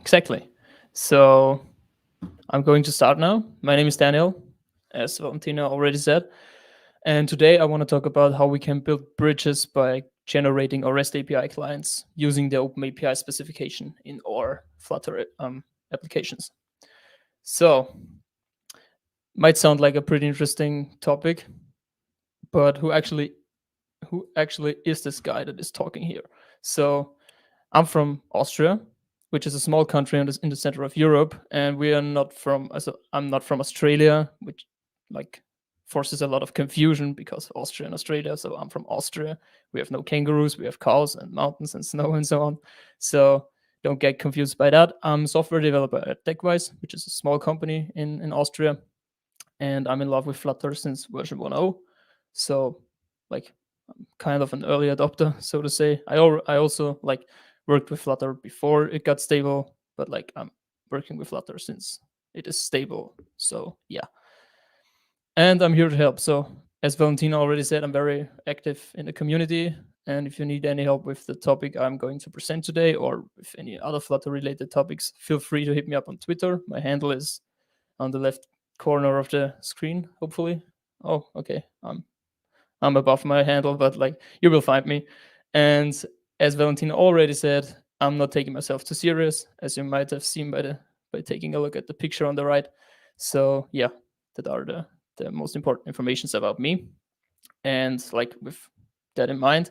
Exactly. So I'm going to start now. My name is Daniel, as Valentina already said. And today I want to talk about how we can build bridges by generating our REST API clients using the OpenAPI specification in our Flutter applications. So, might sound like a pretty interesting topic, but who actually is this guy that is talking here? So, I'm from Austria, which is a small country in the center of Europe, and we are not from. Also, I'm not from Australia, which like forces a lot of confusion because Austria and Australia. So I'm from Austria. We have no kangaroos. We have cows and mountains and snow and so on. So don't get confused by that. I'm a software developer at Deckweiss, which is a small company in Austria, and I'm in love with Flutter since version 1.0. So like I'm kind of an early adopter, so to say. I also like worked with Flutter before it got stable, but like I'm working with Flutter since it is stable. So yeah, and I'm here to help. So as Valentina already said, I'm very active in the community. And if you need any help with the topic I'm going to present today, or with any other Flutter related topics, feel free to hit me up on Twitter. My handle is on the left corner of the screen, hopefully. Oh, okay. I'm above my handle, but like you will find me. And as Valentina already said, I'm not taking myself too serious, as you might have seen by taking a look at the picture on the right. So yeah, that are the most important informations about me. And like with that in mind,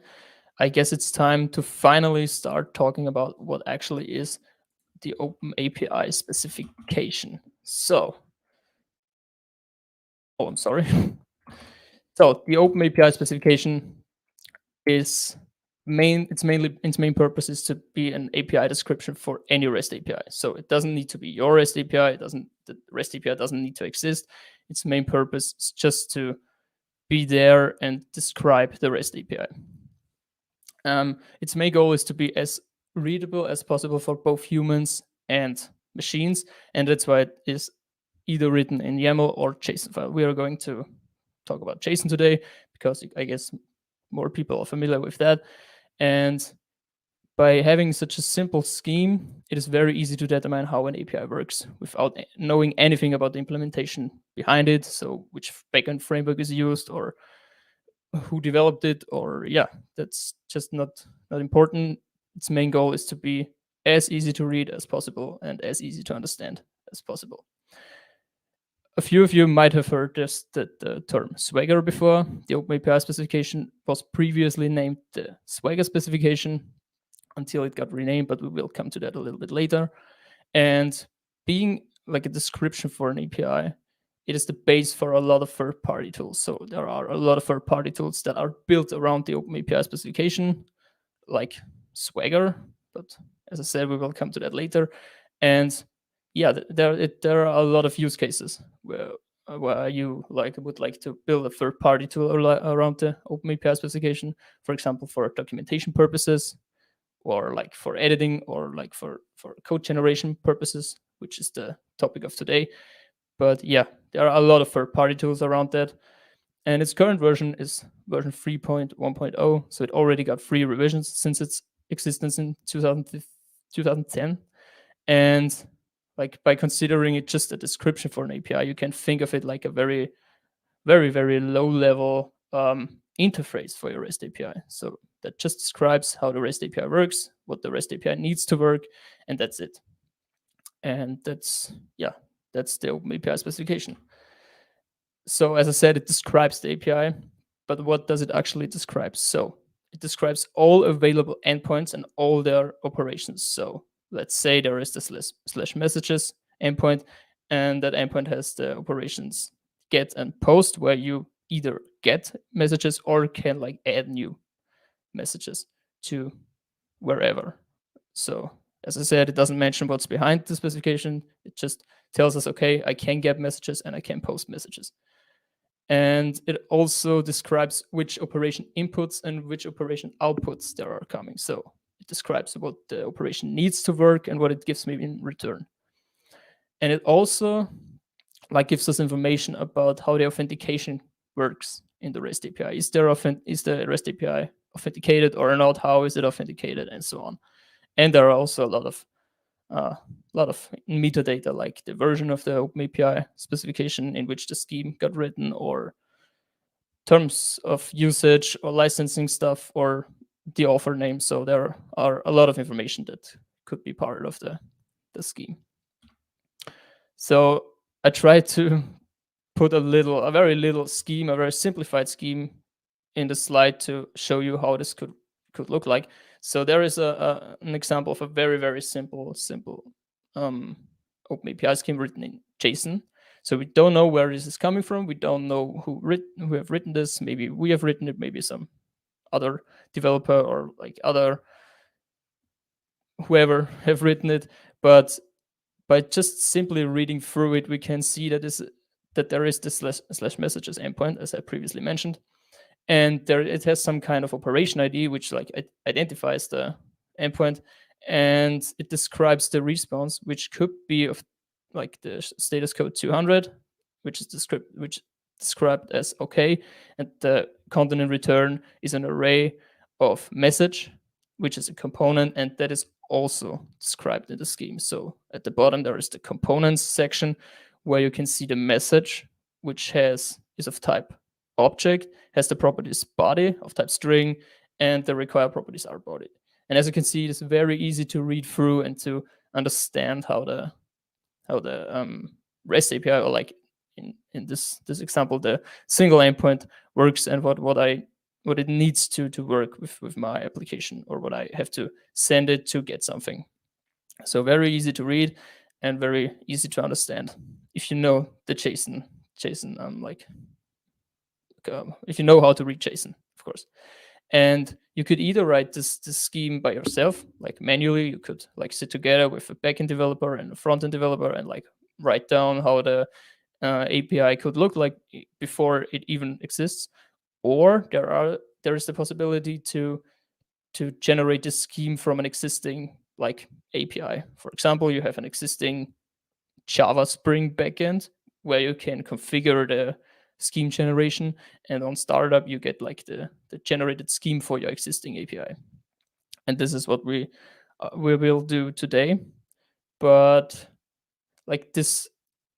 I guess it's time to finally start talking about what actually is the Open API specification. So, oh, I'm sorry. So the Open API specification is its main purpose is to be an API description for any REST API. So it doesn't need to be your REST API. The REST API doesn't need to exist. Its main purpose is just to be there and describe the REST API. Its main goal is to be as readable as possible for both humans and machines, and that's why it is either written in YAML or JSON file. We are going to talk about JSON today because I guess more people are familiar with that. And by having such a simple scheme, it is very easy to determine how an API works without knowing anything about the implementation behind it. So which backend framework is used, or who developed it, or yeah, that's just not important. Its main goal is to be as easy to read as possible and as easy to understand as possible. A few of you might have heard the term Swagger before. The OpenAPI specification was previously named the Swagger specification until it got renamed, but we will come to that a little bit later. And being like a description for an API, it is the base for a lot of third-party tools. So there are a lot of third-party tools that are built around the OpenAPI specification, like Swagger. But as I said, we will come to that later. And yeah, there are a lot of use cases where you would like to build a third-party tool around the OpenAPI specification, for example, for documentation purposes, or like for editing, or like for code generation purposes, which is the topic of today. But yeah, there are a lot of third-party tools around that. And its current version is version 3.1.0. So it already got 3 revisions since its existence in 2010. And like by considering it just a description for an API, you can think of it like a very, very, very low level interface for your REST API. So that just describes how the REST API works, what the REST API needs to work, and that's it. And that's the OpenAPI specification. So as I said, it describes the API, but what does it actually describe? So it describes all available endpoints and all their operations. So let's say there is the slash messages endpoint, and that endpoint has the operations get and post, where you either get messages or can like add new messages to wherever. So as I said, it doesn't mention what's behind the specification. It just tells us, okay, I can get messages and I can post messages. And it also describes which operation inputs and which operation outputs there are coming. So it describes what the operation needs to work and what it gives me in return. And it also like gives us information about how the authentication works in the REST API. Is the REST API authenticated or not? How is it authenticated, and so on. And there are also a lot of a lot of metadata, like the version of the OpenAPI specification in which the scheme got written, or terms of usage or licensing stuff, or the author name. So there are a lot of information that could be part of the scheme. So I tried to put a very little scheme, a very simplified scheme in the slide to show you how this could look like. So there is an example of a very simple OpenAPI scheme written in JSON. So we don't know where this is coming from. We don't know who have written this. Maybe we have written it. Maybe some other developer or like other whoever have written it. But by just simply reading through it, we can see that there is this slash messages endpoint, as I previously mentioned, and there it has some kind of operation ID which like identifies the endpoint, and it describes the response, which could be of like the status code 200, which is described as okay, and the content in return is an array of message, which is a component, and that is also described in the scheme. So at the bottom there is the components section where you can see the message, which is of type object, has the properties body of type string, and the required properties are body. And as you can see, it's very easy to read through and to understand how the REST API, or like in this example, the single endpoint works, and what it needs to work with my application, or what I have to send it to get something. So very easy to read and very easy to understand if you know the JSON if you know how to read JSON, of course. And you could either write this scheme by yourself, like manually. You could like sit together with a backend developer and a frontend developer and like write down how the API could look like before it even exists. Or there is the possibility to generate this scheme from an existing like API. For example, you have an existing Java Spring backend where you can configure the scheme generation, and on startup you get like the generated scheme for your existing API. And this is what we will do today. But like this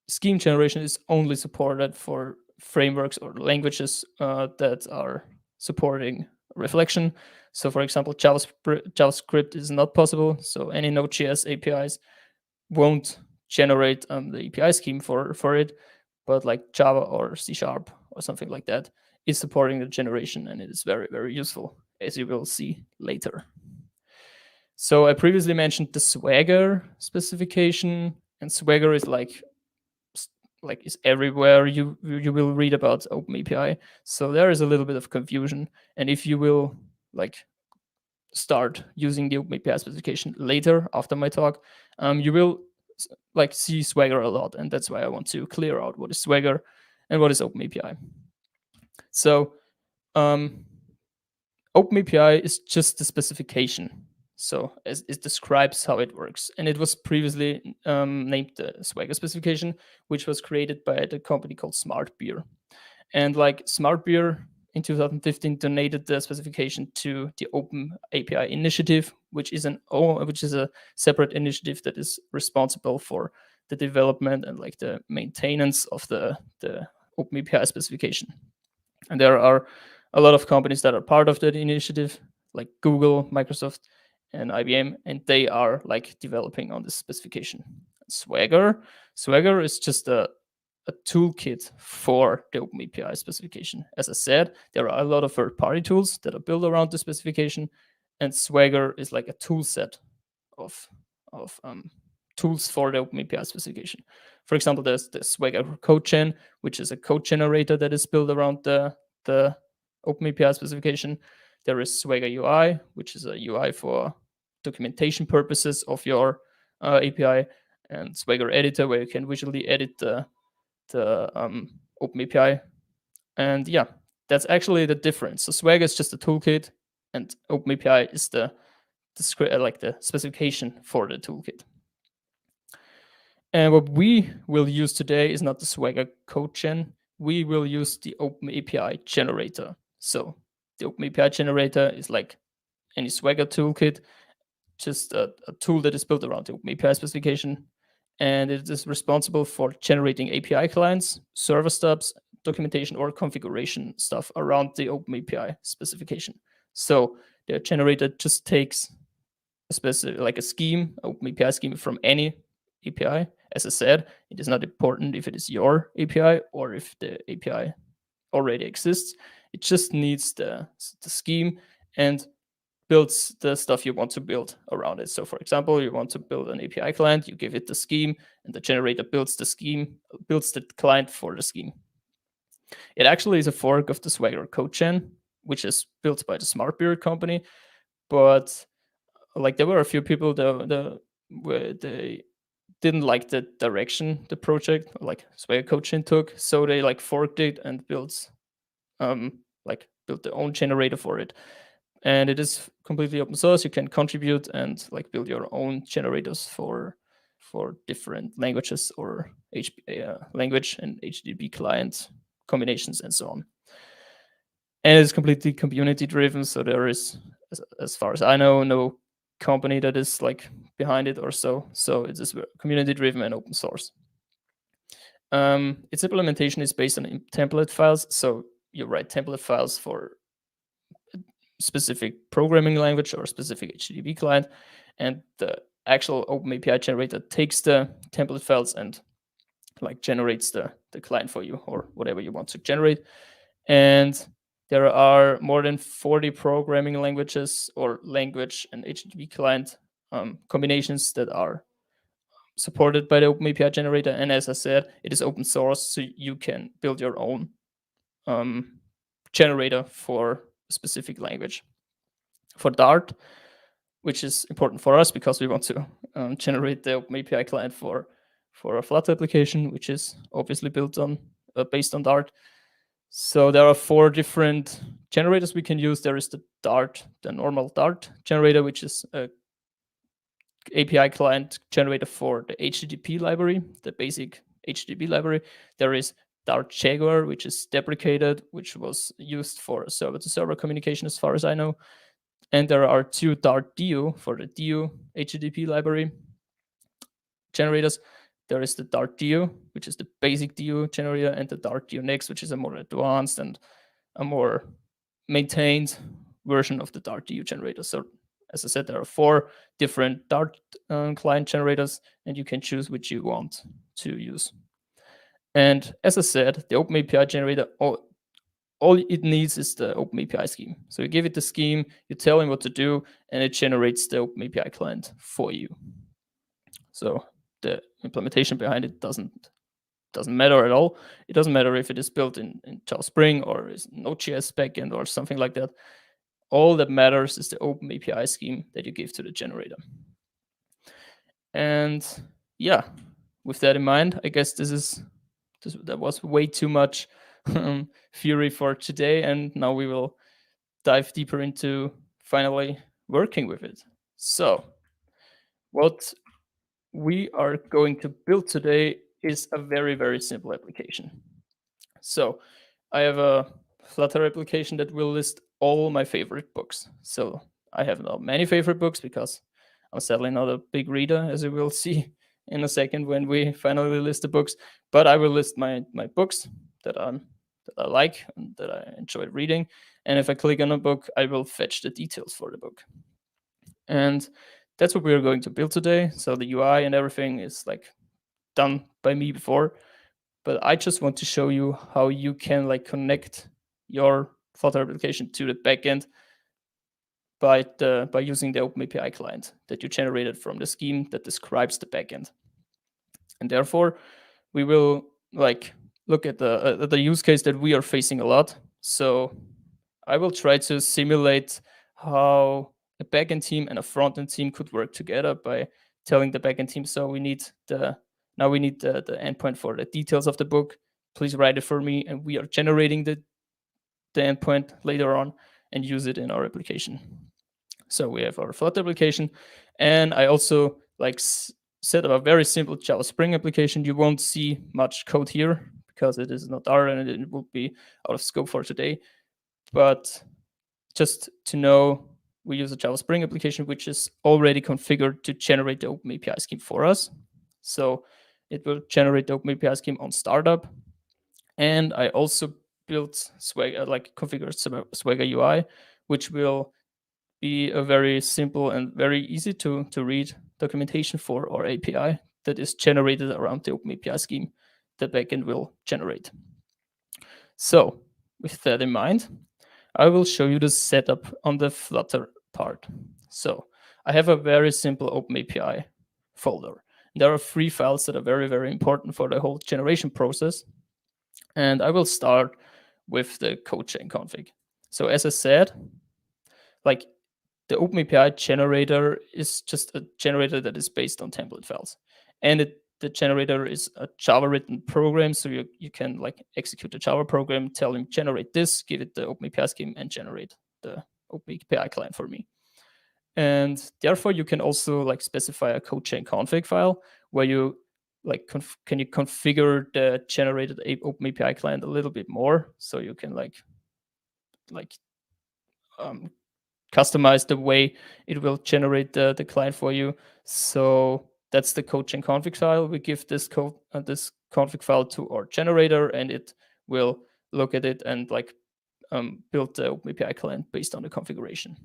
scheme generation is only supported for frameworks or languages that are supporting reflection. So for example, JavaScript is not possible. So any Node.js APIs won't generate the API scheme for it, but like Java or C# or something like that is supporting the generation, and it is very useful, as you will see later. So I previously mentioned the Swagger specification, and Swagger is like is everywhere. You will read about OpenAPI, so there is a little bit of confusion. And if you will like start using the OpenAPI specification later after my talk, you will like see Swagger a lot, and that's why I want to clear out what is Swagger and what is OpenAPI. So OpenAPI is just the specification. So as it describes how it works, and it was previously named the Swagger specification, which was created by the company called Smart Beer. And like Smart Beer in 2015 donated the specification to the OpenAPI initiative, which is a separate initiative that is responsible for the development and like the maintenance of the OpenAPI specification. And there are a lot of companies that are part of that initiative, like Google, Microsoft, and IBM, and they are like developing on this specification. Swagger is just a toolkit for the OpenAPI specification. As I said, there are a lot of third-party tools that are built around the specification, and Swagger is like a tool set of tools for the OpenAPI specification. For example, there's the Swagger CodeGen, which is a code generator that is built around the OpenAPI specification. There is Swagger UI, which is a UI for documentation purposes of your API, and Swagger Editor, where you can visually edit the OpenAPI. And yeah, that's actually the difference. So Swagger is just a toolkit, and OpenAPI is the specification for the toolkit. And what we will use today is not the Swagger CodeGen. We will use the OpenAPI Generator. So the OpenAPI Generator is like any Swagger toolkit, just a tool that is built around the OpenAPI specification, and it is responsible for generating API clients, server stubs, documentation, or configuration stuff around the OpenAPI specification. So the generator just takes a specific, like a scheme, OpenAPI scheme from any API. As I said, it is not important if it is your API or if the API already exists. It just needs the scheme and builds the stuff you want to build around it. So for example, you want to build an API client, you give it the scheme, and the generator builds the scheme, builds the client for the scheme. It actually is a fork of the Swagger CodeGen, which is built by the SmartBeard company. But like there were a few people where they didn't like the direction the project, like Swagger CodeGen took, so they like forked it and built their own generator for it. And it is completely open source. You can contribute and like build your own generators for different languages or language and HTTP client combinations and so on. And it's completely community driven. So there is, as far as I know, no company that is like behind it or so. So it is community driven and open source. Its implementation is based on template files. So you write template files for specific programming language or specific HTTP client, and the actual OpenAPI generator takes the template files and like generates the client for you or whatever you want to generate. And there are more than 40 programming languages or language and HTTP client combinations that are supported by the OpenAPI generator. And as I said, it is open source, so you can build your own generator for a specific language. For Dart, which is important for us because we want to generate the OpenAPI client for a Flutter application, which is obviously built on based on Dart. So there are 4 different generators we can use. There is the normal Dart generator, which is a API client generator for the HTTP library, the basic HTTP library. There is Dart Jaguar, which is deprecated, which was used for server-to-server communication, as far as I know. And there are 2 Dart DU for the DU HTTP library generators. There is the Dart DU, which is the basic DU generator, and the Dart DU Next, which is a more advanced and a more maintained version of the Dart DU generator. So as I said, there are 4 different Dart client generators, and you can choose which you want to use. And as I said, the OpenAPI generator, all it needs is the OpenAPI scheme. So you give it the scheme, you tell him what to do, and it generates the OpenAPI client for you. So the implementation behind it doesn't matter at all. It doesn't matter if it is built in Java Spring or is Node.js backend or something like that. All that matters is the OpenAPI scheme that you give to the generator. And yeah, with that in mind, I guess that was way too much theory for today, and now we will dive deeper into finally working with it. So what we are going to build today is a very, very simple application. So I have a Flutter application that will list all my favorite books. So I have not many favorite books because I'm sadly not a big reader, as you will see in a second when we finally list the books. But I will list my books that I like and that I enjoy reading. And if I click on a book, I will fetch the details for the book. And that's what we're going to build today. So the UI and everything is like done by me before, but I just want to show you how you can like connect your Flutter application to the backend by using the OpenAPI client that you generated from the scheme that describes the backend. And therefore, we will like look at the use case that we are facing a lot. So I will try to simulate how a backend team and a front-end team could work together by telling the backend team, so we need the endpoint for the details of the book. Please write it for me, and we are generating the endpoint later on and use it in our application. So we have our Flutter application, and I also like set up a very simple Java Spring application. You won't see much code here because it is not Dart and it will be out of scope for today. But just to know we use a Java Spring application which is already configured to generate the OpenAPI scheme for us. So it will generate the OpenAPI scheme on startup. And I also built Swagger, like configured Swagger UI, which will be a very simple and very easy to read documentation for our API that is generated around the OpenAPI scheme the backend will generate. So with that in mind, I will show you the setup on the Flutter part. So I have a very simple OpenAPI folder. There are 3 files that are very, very important for the whole generation process. And I will start with the code chain config. So as I said, like the OpenAPI generator is just a generator that is based on template files. And the generator is a Java written program. So you can like execute the Java program, tell him generate this, give it the OpenAPI scheme and generate the OpenAPI client for me. And therefore you can also like specify a code chain config file where you like can you configure the generated OpenAPI client a little bit more. So you can like customize the way it will generate the client for you. So that's the code chain config file. We give this code this config file to our generator, and it will look at it and like build the OpenAPI client based on the configuration.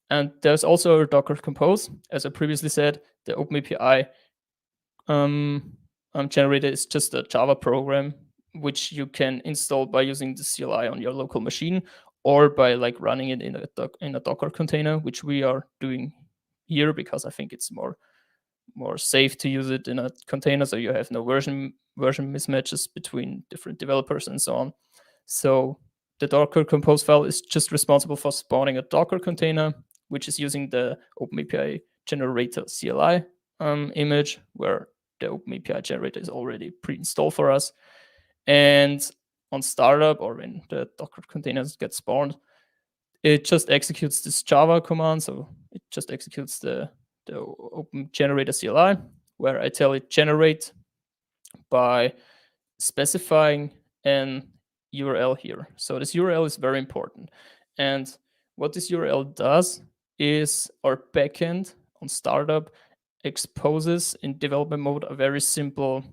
And there's also a Docker Compose. As I previously said, the OpenAPI generator is just a Java program which you can install by using the CLI on your local machine, or by like running it in a Docker container, which we are doing here because I think it's more safe to use it in a container, so you have no version mismatches between different developers and so on. So the Docker Compose file is just responsible for spawning a Docker container, which is using the OpenAPI Generator CLI image, where the OpenAPI Generator is already pre-installed for us. And on startup, or when the Docker containers get spawned, it just executes this Java command. So it just executes the Open Generator CLI, where I tell it generate by specifying an URL here. So this URL is very important. And what this URL does is our backend on startup exposes in development mode a very simple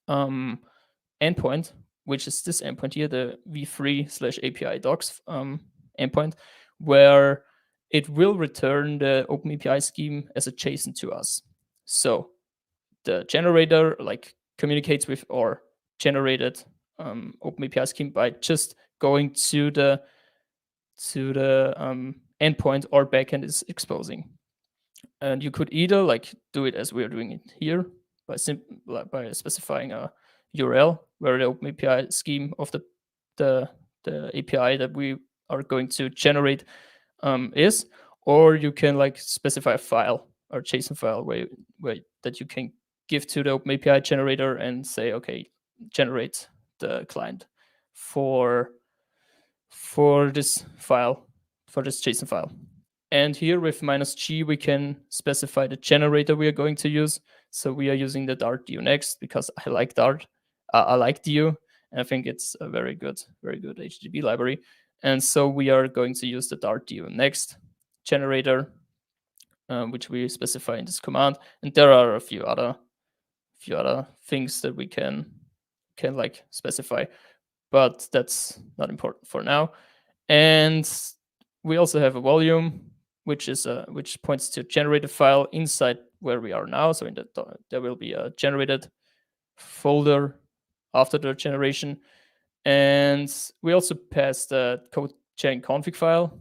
endpoint, which is this endpoint here, the v3/API docs endpoint, where it will return the OpenAPI scheme as a JSON to us. So the generator like communicates with our generated OpenAPI scheme by just going to the endpoint our backend is exposing. And you could either like do it as we are doing it here by specifying a URL where the OpenAPI scheme of the API that we are going to generate is, or you can like specify a file or JSON file where that you can give to the OpenAPI generator and say, okay, generate the client for this file, for this JSON file. And here with -g, we can specify the generator we are going to use. So we are using the Dart DU next because I like Dart. I like DU, and I think it's a very good HTTP library. And so we are going to use the Dart DU next generator, which we specify in this command. And there are a few other things that we can like specify, but that's not important for now. And we also have a volume, which points to generate a file inside where we are now. So there will be a generated folder after the generation. And we also pass the code chain config file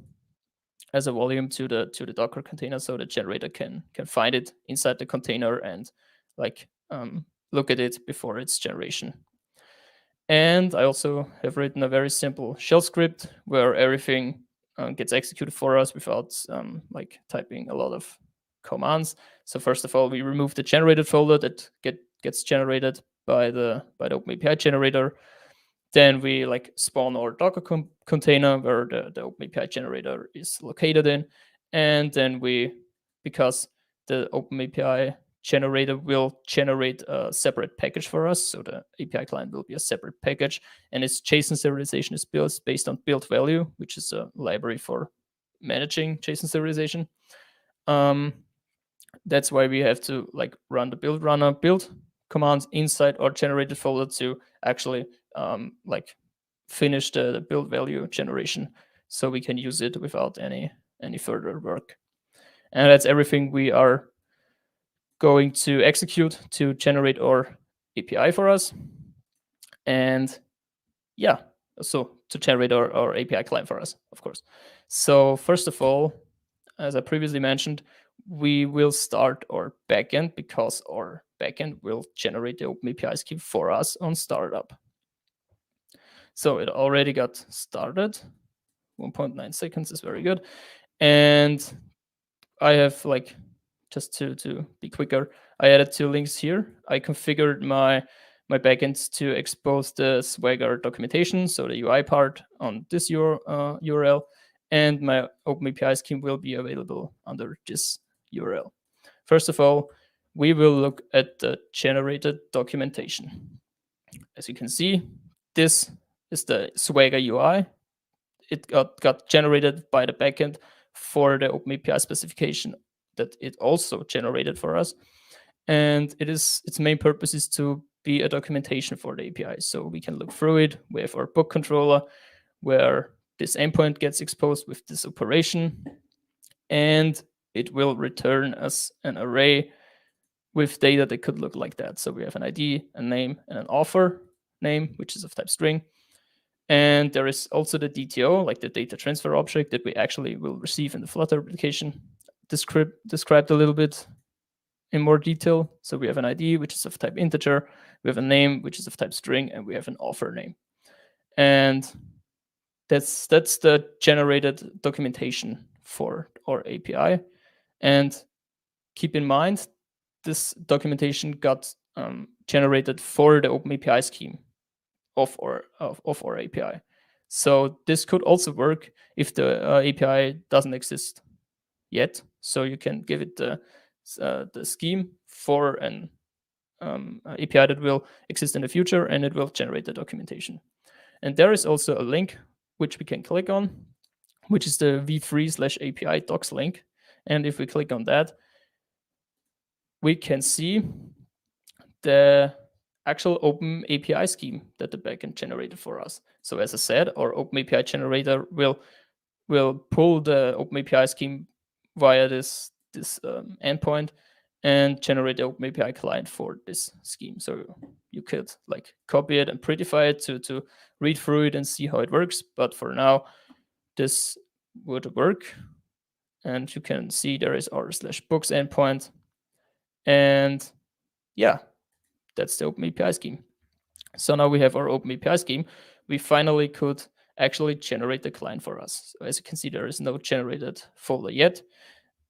as a volume to the Docker container, so the generator can find it inside the container and like look at it before its generation. And I also have written a very simple shell script where everything gets executed for us without like typing a lot of commands. So first of all, we remove the generated folder that gets generated by the OpenAPI generator. Then we like spawn our Docker container where the OpenAPI generator is located in. And then because the OpenAPI generator will generate a separate package for us. So the API client will be a separate package, and its JSON serialization is built based on build value, which is a library for managing JSON serialization. That's why we have to like run the build runner build commands inside our generated folder to actually like finish the build value generation, so we can use it without any further work. And that's everything we are going to execute to generate our API for us. And yeah, so to generate our API client for us, of course. So first of all, as I previously mentioned, we will start our backend because our backend will generate the OpenAPI scheme for us on startup. So it already got started. 1.9 seconds is very good. And I have like, just to be quicker, I added 2 links here. I configured my backend to expose the Swagger documentation, so the UI part on this URL, and my OpenAPI scheme will be available under this URL. First of all, we will look at the generated documentation. As you can see, this is the Swagger UI. It got generated by the backend for the OpenAPI specification that it also generated for us. And its main purpose is to be a documentation for the API. So we can look through it. We have our book controller where this endpoint gets exposed with this operation, and it will return us an array with data that could look like that. So we have an ID, a name, and an author name, which is of type string. And there is also the DTO, like the data transfer object that we actually will receive in the Flutter application, described a little bit in more detail. So we have an ID, which is of type integer, we have a name, which is of type string, and we have an author name. And that's the generated documentation for our API. And keep in mind, this documentation got generated for the OpenAPI scheme of our API. So this could also work if the API doesn't exist yet. So you can give it the scheme for an API that will exist in the future, and it will generate the documentation. And there is also a link which we can click on, which is the v3/API docs link. And if we click on that, we can see the actual OpenAPI scheme that the backend generated for us. So as I said, our OpenAPI generator will pull the OpenAPI scheme via this endpoint and generate the OpenAPI client for this scheme. So you could like copy it and prettify it to read through it and see how it works. But for now, this would work. And you can see there is r/books endpoint. And yeah, that's the OpenAPI scheme. So now we have our OpenAPI scheme. We finally could actually generate the client for us. So as you can see, there is no generated folder yet.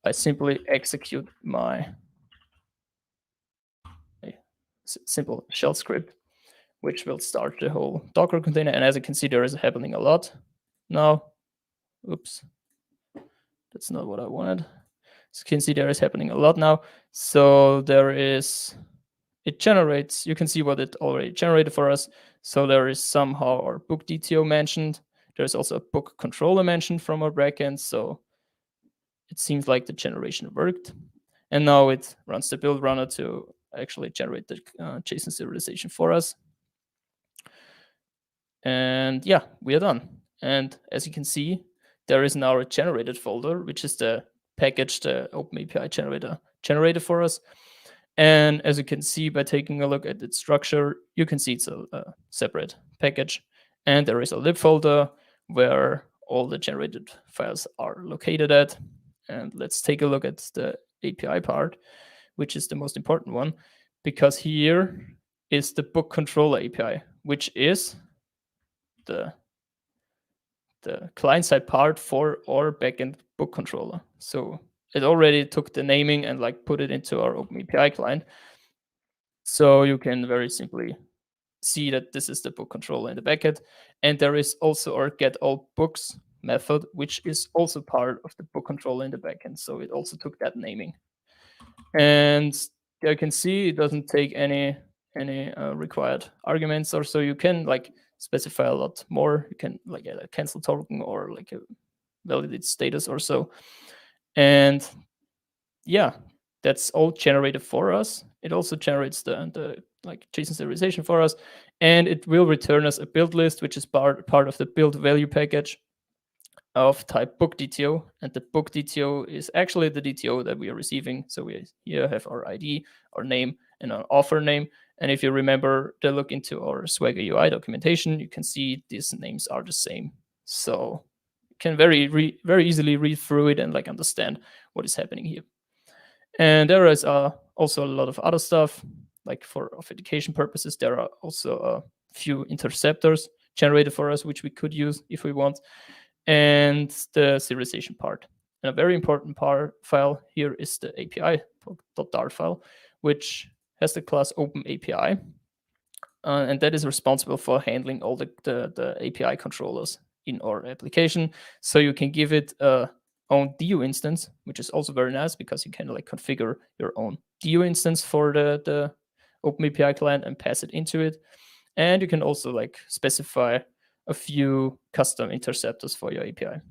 I simply execute my simple shell script, which will start the whole Docker container. And as you can see, there is happening a lot now. Oops, that's not what I wanted. As you can see, there is happening a lot now. So there is, it generates, you can see what it already generated for us. So there is somehow our book DTO mentioned. There's also a book controller mentioned from our backend. So it seems like the generation worked. And now it runs the build runner to actually generate the JSON serialization for us. And yeah, we are done. And as you can see, there is now a generated folder, which is the package the OpenAPI generator generated for us. And as you can see by taking a look at its structure, you can see it's a separate package. And there is a lib folder where all the generated files are located at. And let's take a look at the API part, which is the most important one, because here is the book controller API, which is the client-side part for our backend book controller. So it already took the naming and like put it into our OpenAPI client. So you can very simply see that this is the book controller in the backend. And there is also our get all books method, which is also part of the book controller in the backend. So it also took that naming. And you can see it doesn't take any required arguments, or so you can like specify a lot more. You can like add a cancel token or like validate status or so. And yeah, that's all generated for us. It also generates the like JSON serialization for us, and it will return us a build list, which is part of the build value package of type book DTO. And the book DTO is actually the DTO that we are receiving. So we here have our ID, our name, and our author name. And if you remember the look into our Swagger UI documentation, you can see these names are the same. So you can very easily read through it and like understand what is happening here. And there is also a lot of other stuff, like for authentication purposes. There are also a few interceptors generated for us, which we could use if we want, and the serialization part. And a very important file here is the API.dart file, which has the class OpenAPI, and that is responsible for handling all the API controllers in our application. So you can give it a own DU instance, which is also very nice because you can like configure your own DU instance for the OpenAPI client and pass it into it. And you can also like specify a few custom interceptors for your API.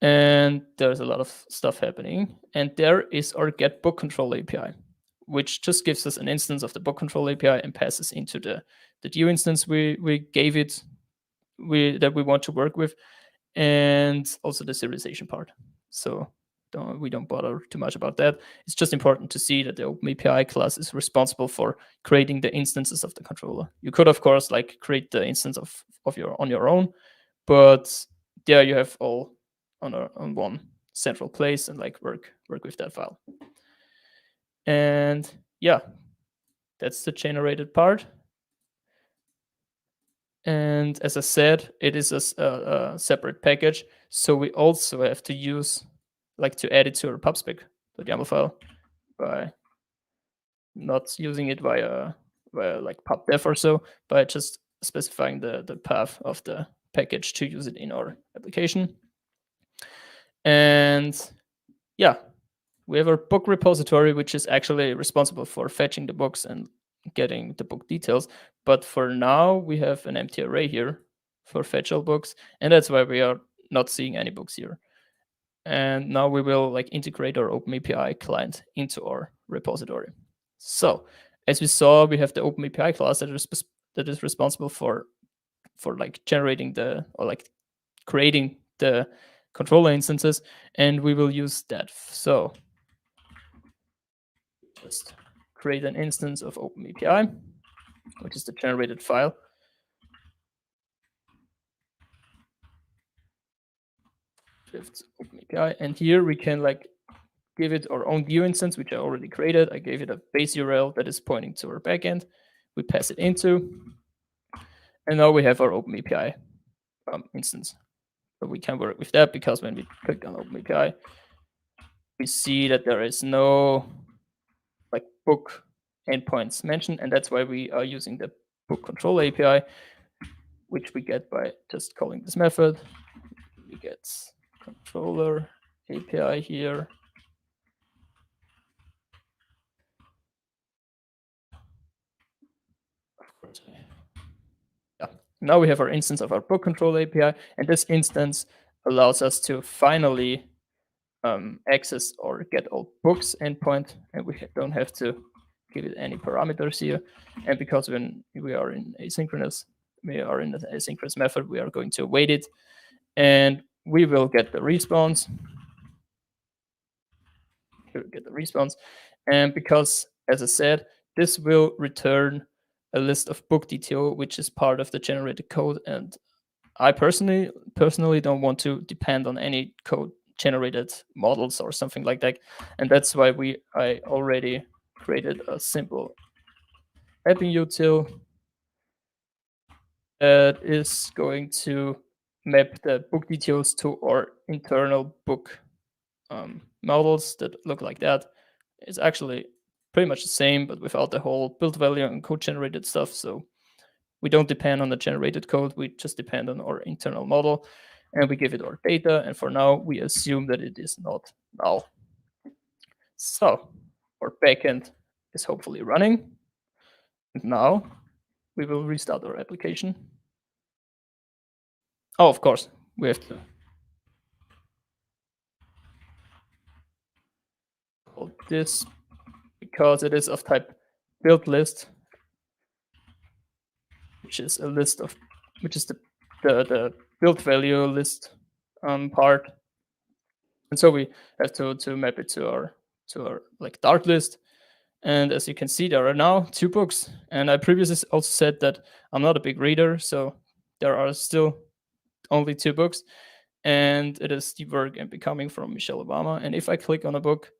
And there's a lot of stuff happening. And there is our get book control API, which just gives us an instance of the book control API and passes into the DU instance we gave it that we want to work with, and also the serialization part. So we don't bother too much about that. It's just important to see that the OpenAPI class is responsible for creating the instances of the controller. You could, of course, like create the instance on your own, but there you have all on one central place and like work with that file. And yeah, that's the generated part. And as I said, it is a separate package. So we also have to use, like to add it to our pubspec.yaml file by not using it via like pubdef or so, by just specifying the path of the package to use it in our application. And yeah, we have our book repository, which is actually responsible for fetching the books and getting the book details. But for now, we have an empty array here for fetch all books, and that's why we are not seeing any books here. And now we will like integrate our OpenAPI client into our repository. So as we saw, we have the OpenAPI class that is responsible for like generating or like creating the controller instances, and we will use that. So just create an instance of OpenAPI, which is the generated file. OpenAPI, and here we can like give it our own view instance, which I already created. I gave it a base URL that is pointing to our backend. We pass it into, and now we have our OpenAPI instance. So we can work with that because when we click on OpenAPI, we see that there is no like book endpoints mentioned, and that's why we are using the book control API, which we get by just calling this method. We get controller API here. Yeah. Now we have our instance of our book control API, and this instance allows us to finally access or get all books endpoint, and we don't have to give it any parameters here. And because when we are in asynchronous method, we are going to await it, and we will get the response. And because, as I said, this will return a list of book DTO, which is part of the generated code. And I personally don't want to depend on any code generated models or something like that. And that's why I already created a simple mapping util that is going to map the book DTOs to our internal book models that look like that. It's actually pretty much the same, but without the whole build value and code generated stuff. So we don't depend on the generated code. We just depend on our internal model, and we give it our data. And for now, we assume that it is not null. So our backend is hopefully running. And now we will restart our application. Oh, of course, we have to called this because it is of type build list, which is a list of, which is the build value list part. And so we have to map it to our like Dart list. And as you can see, there are now 2 books. And I previously also said that I'm not a big reader, so there are still only 2 books. And it is The Work and Becoming from Michelle Obama. And if I click on a book,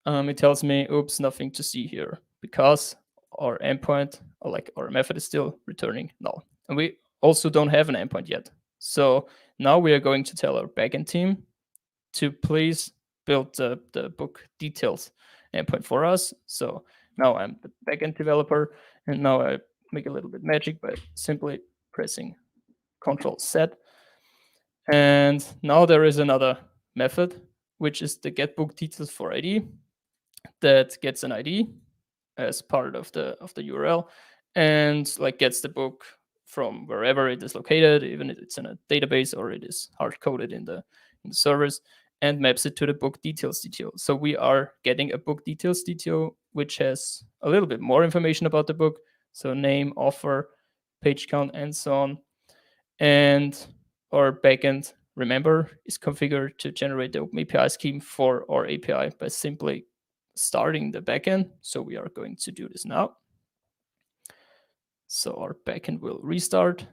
it tells me, oops, nothing to see here, because our endpoint, or like our method, is still returning null. And we also don't have an endpoint yet. So now we are going to tell our backend team to please build the book details endpoint for us. So now I'm the backend developer, and now I make a little bit magic by simply pressing Control Z. And now there is another method, which is the get book details for ID, that gets an ID as part of the URL, and like gets the book from wherever it is located, even if it's in a database or it is hard coded in the servers, and maps it to the book details DTO. So we are getting a book details DTO, which has a little bit more information about the book. So name, author, page count, and so on. And our backend, remember, is configured to generate the OpenAPI scheme for our API by simply starting the backend. So we are going to do this now. So our backend will restart,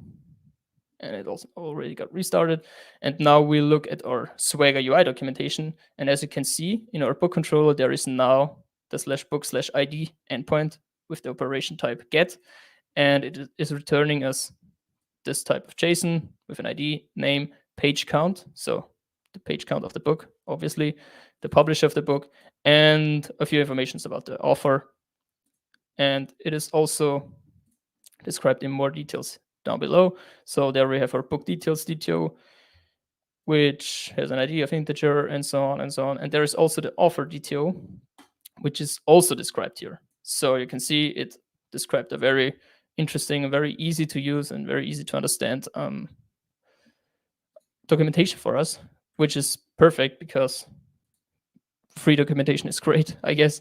and it also already got restarted. And now we look at our Swagger UI documentation. And as you can see in our book controller, there is now the /book/ID endpoint with the operation type get, and it is returning us this type of JSON with an ID, name, page count. So the page count of the book, obviously, the publisher of the book, and a few informations about the author. And it is also described in more details down below. So there we have our book details DTO, which has an ID of integer, and so on and so on. And there is also the author DTO, which is also described here. So you can see it described a very interesting, very easy to use, and very easy to understand documentation for us, which is perfect because free documentation is great, I guess.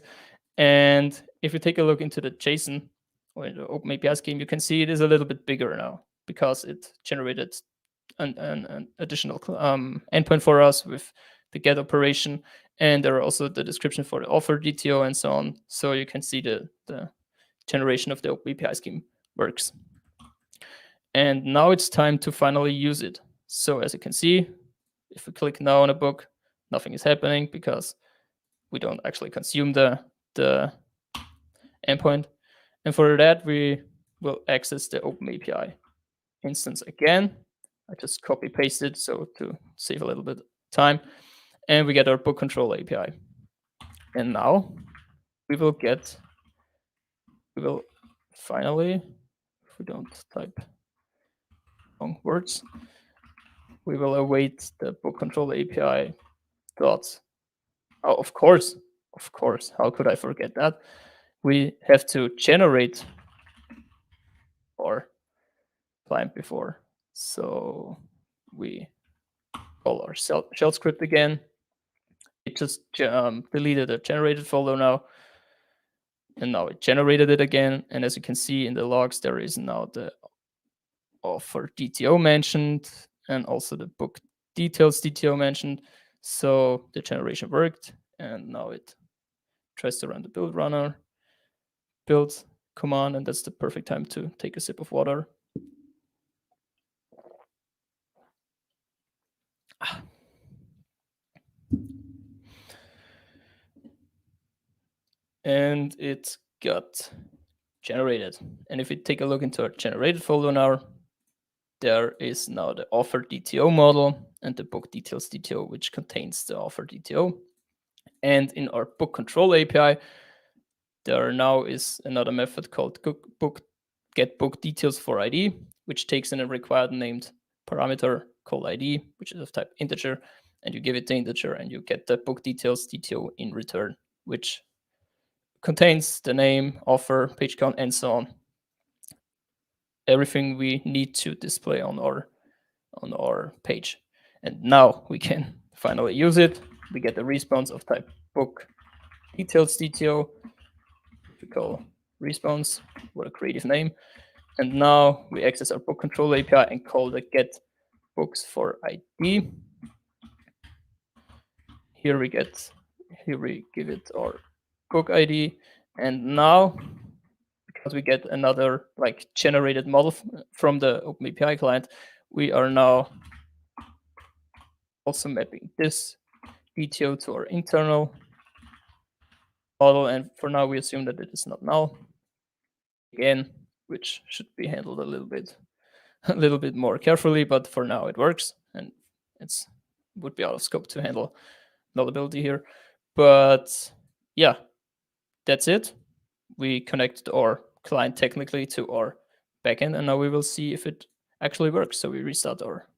And if you take a look into the JSON or the OpenAPI scheme, you can see it is a little bit bigger now because it generated an additional endpoint for us with the get operation. And there are also the description for the author DTO and so on. So you can see the generation of the OpenAPI scheme works. And now it's time to finally use it. So as you can see, if we click now on a book, nothing is happening because we don't actually consume the endpoint. And for that, we will access the OpenAPI instance again. I just copy pasted so to save a little bit of time. And we get our book control API. And now we will finally, if we don't type long words, we will await the book control API dots. Oh, of course, how could I forget that? We have to generate our client before. So we call our shell script again. It just deleted a generated folder now. And now it generated it again. And as you can see in the logs, there is now the author DTO mentioned and also the book details DTO mentioned. So the generation worked. And now it tries to run the build runner, build command, and that's the perfect time to take a sip of water. And it got generated. And if we take a look into our generated folder now, there is now the author DTO model and the book details DTO, which contains the author DTO. And in our book control API, there now is another method called get book details for ID, which takes in a required named parameter called ID, which is of type integer, and you give it the integer and you get the book details DTO in return, which contains the name, author, page count, and so on. Everything we need to display on our page. And now we can finally use it. We get the response of type book details DTO, we call response, what a creative name. And now we access our book controller API and call the get books for ID. Here we give it our book ID, and now because we get another like generated model from the OpenAPI client, we are now also mapping this DTO to our internal model, and for now we assume that it is not null again, which should be handled a little bit more carefully, but for now it works, and it's would be out of scope to handle nullability here. But yeah, that's it. We connected our client technically to our backend, and now we will see if it actually works. So we restart our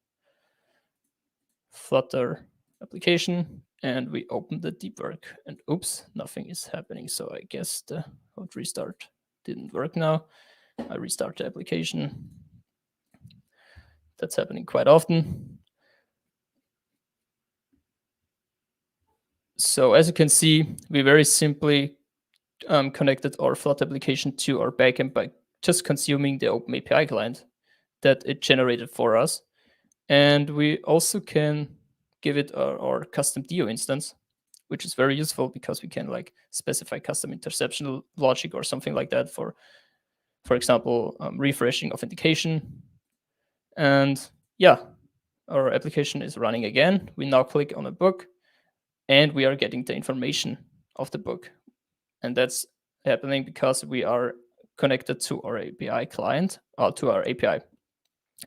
Flutter application and we open the debug, and oops, nothing is happening. So I guess the hot restart didn't work now. I restart the application. That's happening quite often. So as you can see, we very simply connected our Flutter application to our backend by just consuming the OpenAPI client that it generated for us. And we also can give it our custom DO instance, which is very useful because we can like specify custom interception logic or something like that for example, refreshing authentication. And yeah, our application is running again. We now click on a book and we are getting the information of the book. And that's happening because we are connected to our API client, to our API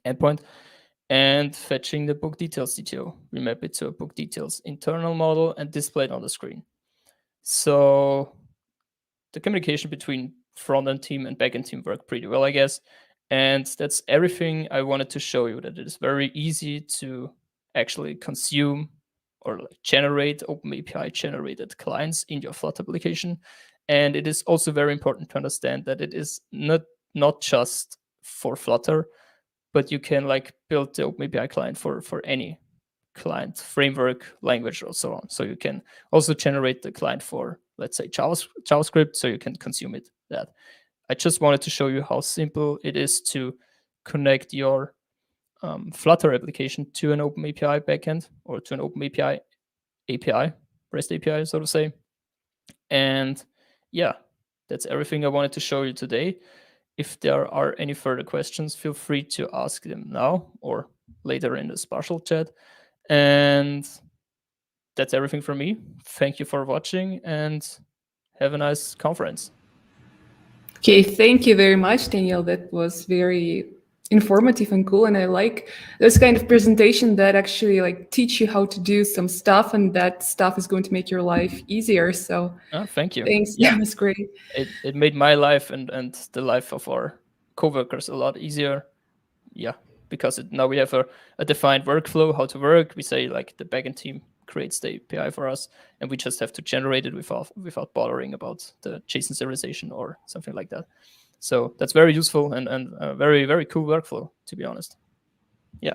endpoint, and fetching the book details DTO. We map it to a book details internal model and display it on the screen. So the communication between front-end team and back-end team worked pretty well, I guess. And that's everything I wanted to show you, that it is very easy to actually consume or like generate OpenAPI generated clients in your Flutter application. And it is also very important to understand that it is not just for Flutter, but you can like build the OpenAPI client for any client framework, language, or so on. So you can also generate the client for, let's say, JavaScript, so you can consume it that. I just wanted to show you how simple it is to connect your Flutter application to an OpenAPI backend or to an OpenAPI API, REST API, so to say. And yeah, that's everything I wanted to show you today. If there are any further questions, feel free to ask them now or later in the Sparshal chat. And that's everything from me. Thank you for watching and have a nice conference. Okay, thank you very much, Daniel. That was very informative and cool, and I like those kind of presentation that actually like teach you how to do some stuff, and that stuff is going to make your life easier. So Thank you. thanks. Yeah. That was great. It made my life and the life of our coworkers a lot easier. Yeah, because now we have a defined workflow, how to work. We say like the backend team creates the API for us, and we just have to generate it without bothering about the JSON serialization or something like that. So that's very useful and a very, very cool workflow, to be honest. Yeah.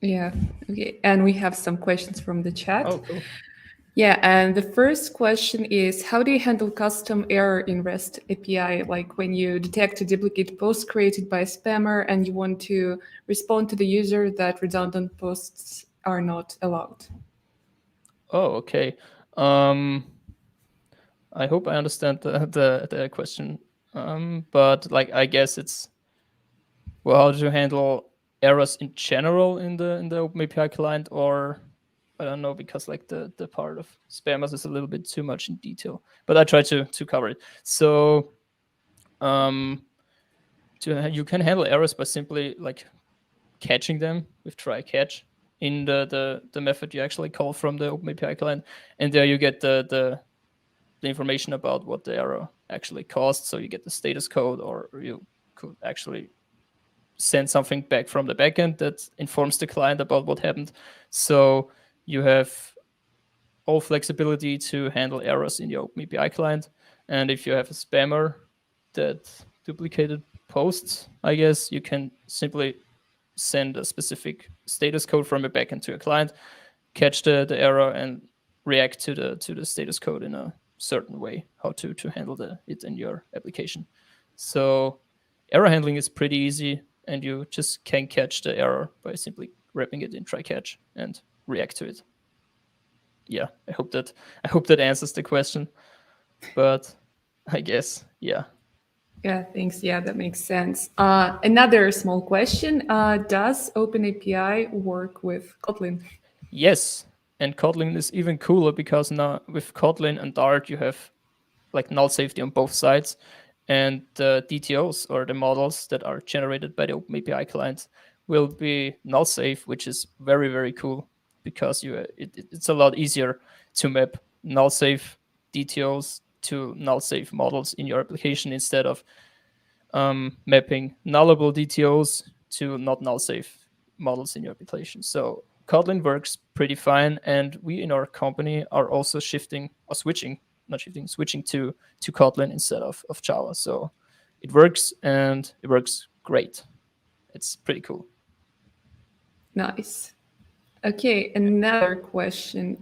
Yeah. Okay. And we have some questions from the chat. Oh, cool. Yeah, and the first question is, how do you handle custom error in REST API? Like when you detect a duplicate post created by a spammer and you want to respond to the user that redundant posts are not allowed? Oh, okay. I hope I understand the question. But like I guess it's, well, how do you handle errors in general in the OpenAPI client, or I don't know, because like the part of spammers is a little bit too much in detail, but I try to cover it. So you can handle errors by simply like catching them with try catch in the method you actually call from the OpenAPI client, and there you get the information about what the error actually caused. So you get the status code, or you could actually send something back from the backend that informs the client about what happened. So you have all flexibility to handle errors in your OpenAPI client. And if you have a spammer that duplicated posts, I guess you can simply send a specific status code from a backend to a client, catch the error, and react to the status code in a certain way how to handle it in your application. So error handling is pretty easy, and you just can catch the error by simply wrapping it in try catch and react to it. Yeah, I hope that answers the question. But I guess, yeah. Yeah, thanks. Yeah, that makes sense. Another small question. Does OpenAPI work with Kotlin? Yes, and Kotlin is even cooler because now with Kotlin and Dart you have like null safety on both sides, and the DTOs or the models that are generated by the OpenAPI client will be null safe, which is very very cool because it's a lot easier to map null safe DTOs to null safe models in your application instead of mapping nullable DTOs to not null safe models in your application. So Kotlin works pretty fine, and we in our company are also switching to Kotlin instead of Java. So it works, and it works great. It's pretty cool. Nice. Okay, another question.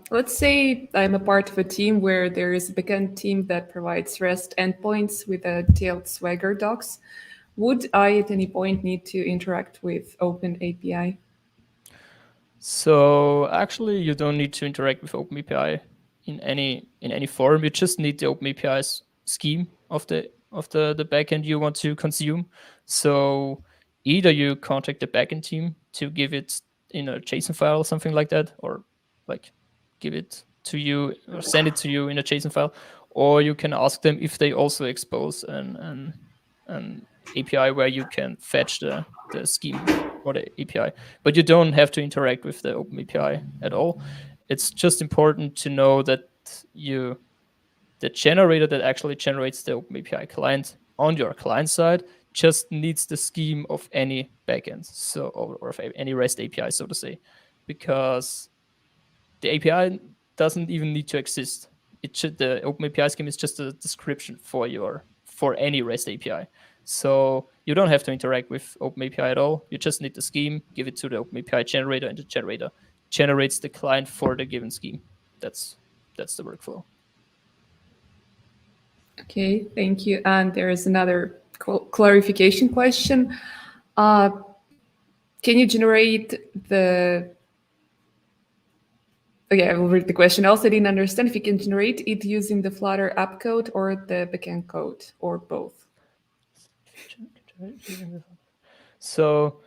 Let's say I'm a part of a team where there is a backend team that provides REST endpoints with a tailed Swagger docs. Would I at any point need to interact with OpenAPI? So actually, you don't need to interact with OpenAPI in any form. You just need the OpenAPI's scheme of the backend you want to consume. So either you contact the backend team to give it in a JSON file or something like that, or like give it to you or send it to you in a JSON file, or you can ask them if they also expose an API where you can fetch the scheme for the API. But you don't have to interact with the OpenAPI at all. It's just important to know that you the generator that actually generates the OpenAPI client on your client side just needs the scheme of any backend, so or of any REST API, so to say, because the API doesn't even need to exist. The OpenAPI scheme is just a description for any REST API. So you don't have to interact with OpenAPI at all. You just need the scheme, give it to the OpenAPI generator, and the generator generates the client for the given scheme. That's the workflow. Okay, thank you. And there is another clarification question. Uh, can you generate the Okay, I will read the question. I also didn't understand if you can generate it using the Flutter app code or the backend code, or both. So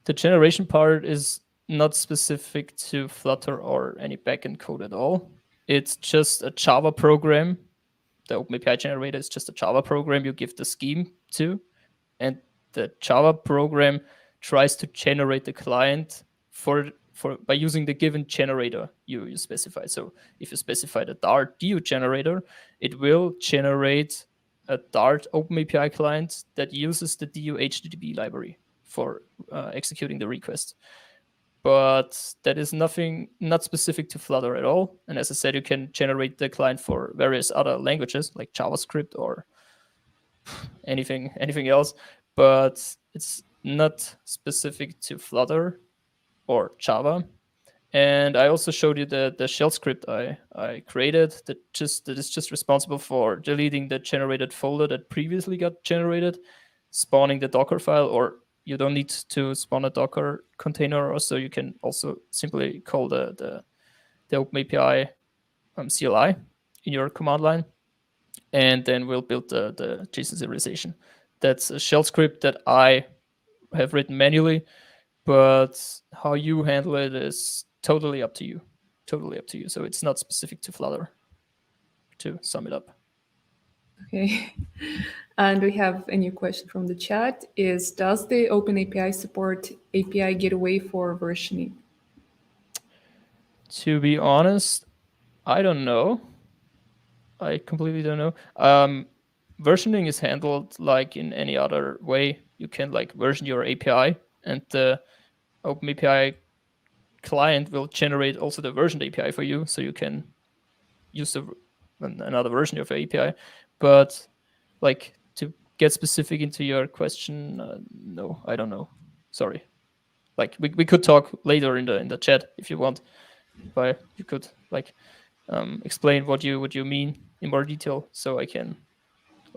the generation part is not specific to Flutter or any backend code at all. It's just a Java program. The OpenAPI generator is just a Java program you give the scheme to, and the Java program tries to generate the client for by using the given generator you specify. So if you specify the Dart DU generator, it will generate a Dart OpenAPI client that uses the DU HTTP library for executing the request. But that is not specific to Flutter at all. And as I said, you can generate the client for various other languages like JavaScript or anything else, but it's not specific to Flutter or Java. And I also showed you the shell script I created that is just responsible for deleting the generated folder that previously got generated, spawning the Docker file, or you don't need to spawn a Docker container, or so you can also simply call the OpenAPI CLI in your command line, and then we'll build the JSON serialization. That's a shell script that I have written manually, but how you handle it is totally up to you. Totally up to you. So it's not specific to Flutter, to sum it up. Okay. And we have a new question from the chat is, does the OpenAPI support API gateway for versioning? To be honest, I don't know. I completely don't know. Versioning is handled like in any other way. You can like version your API, and the OpenAPI client will generate also the versioned API for you, so you can use another version of your API. But like to get specific into your question, no, I don't know. Sorry. Like we could talk later in the chat if you want, but you could like explain what you mean in more detail, so I can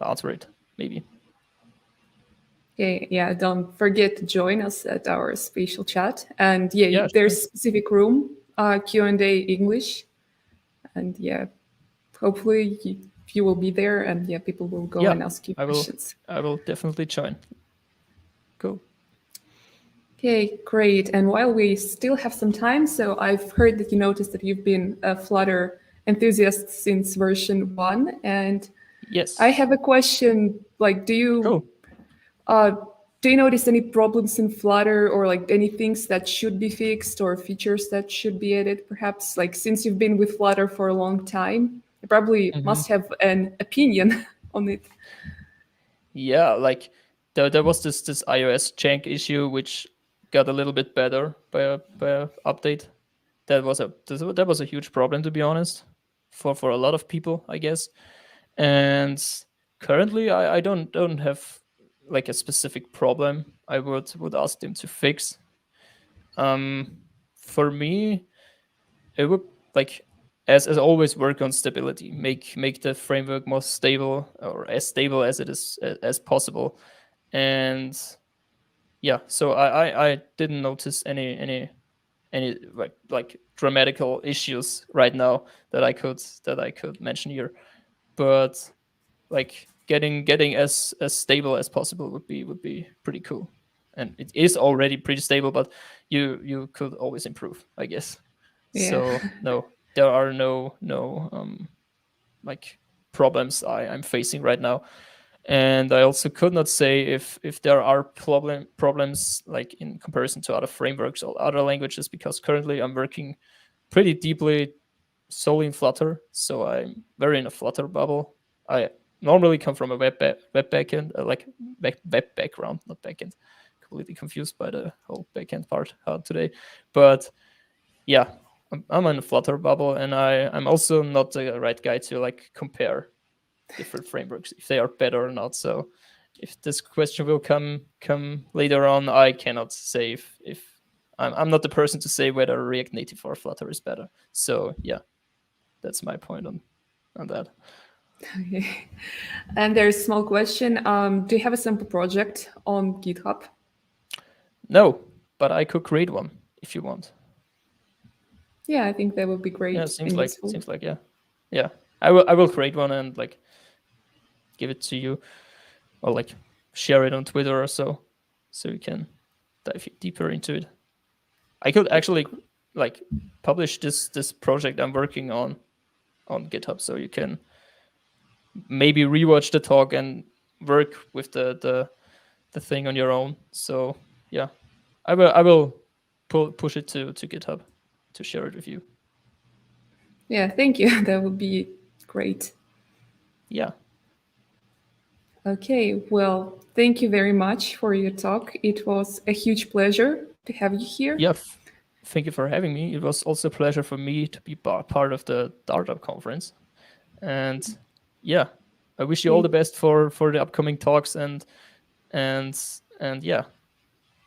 answer it maybe. Okay, yeah, don't forget to join us at our spatial chat. And yeah, Yeah, sure. there's specific room, Q&A English. And yeah, hopefully you will be there and yeah, people will go Yeah, and ask you I will. questions. I will definitely join. Cool. Okay, great. And while we still have some time, so I've heard that you noticed that you've been a Flutter enthusiast since version 1. And I Yes. have a question, like, Cool. uh, do you notice any problems in Flutter or like any things that should be fixed or features that should be added, perhaps? Like, since you've been with Flutter for a long time, you probably Mhm. must have an opinion on it. Yeah, like there was this iOS jank issue which got a little bit better by a update. That was a huge problem, to be honest, for a lot of people, I guess. And currently, I don't have like a specific problem I would ask them to fix. For me, it would like as always work on stability, make the framework more stable or as stable as it is as possible. And yeah, so I didn't notice any like dramatical issues right now that I could mention here. But like getting as stable as possible would be pretty cool. And it is already pretty stable, but you could always improve, I guess. Yeah. So no, there are no like problems I'm facing right now. And I also could not say if there are problems like in comparison to other frameworks or other languages, because currently I'm working pretty deeply solely in Flutter, so I'm very in a Flutter bubble. I normally come from a web backend, like web background, not backend. Completely confused by the whole backend part today, but yeah, I'm in a Flutter bubble, and I'm also not the right guy to like compare different frameworks if they are better or not. So if this question will come later on, I cannot say if I'm not the person to say whether React Native or Flutter is better. So yeah, that's my point on that. Okay. And there's a small question. Do you have a sample project on GitHub? No, but I could create one if you want. Yeah, I think that would be Yeah, great and useful. seems like, yeah, yeah. I will create one and like give it to you, or like share it on Twitter or so you can dive deeper into it. I could actually like publish this project I'm working on GitHub, so you can maybe rewatch the talk and work with the thing on your own. So yeah, I will push it to GitHub to share it with you. Yeah, thank you. That would be great. Yeah, Okay, well, thank you very much for your talk. It was a huge pleasure to have you here. yeah. Thank you for having me. It was also a pleasure for me to be part of the startup conference. And yeah, I wish you all Okay. the best for the upcoming talks, and and yeah,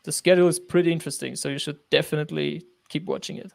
the schedule is pretty interesting, so you should definitely keep watching it.